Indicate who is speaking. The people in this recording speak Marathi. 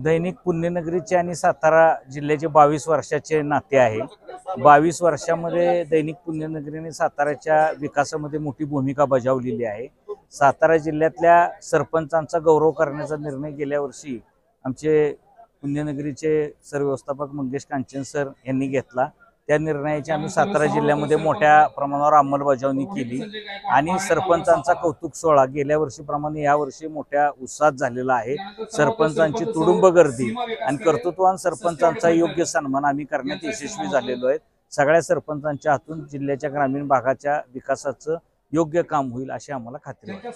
Speaker 1: दैनिक पुण्यनगरीचे आणि सातारा जिल्ह्याचे 22 वर्षाचे नाते आहे। 22 वर्षामध्ये दैनिक पुण्यनगरीने साताराच्या विकासामध्ये मोठी भूमिका बजावलेली आहे। सातारा जिल्ह्यातल्या सरपंचांचा गौरव करण्याचा निर्णय गेल्या वर्षी आमचे पुण्यनगरीचे सरव्यवस्थापक मंगेश कांचन सर यांनी घेतला। त्या निर्णयाची आम्ही सातारा जिल्ह्यामध्ये मोठ्या प्रमाणावर अंमलबजावणी केली आणि सरपंचांचा कौतुक सोहळा गेल्या वर्षीप्रमाणे यावर्षी मोठ्या उत्साहात झालेला आहे। सरपंचांची तुडुंब गर्दी आणि कर्तृत्ववान सरपंचांचा योग्य सन्मान आम्ही करण्यात यशस्वी झालेलो आहे। सगळ्या सरपंचांच्या हातून जिल्ह्याच्या ग्रामीण भागाच्या विकासाचं योग्य काम होईल अशी आम्हाला खात्री आहे।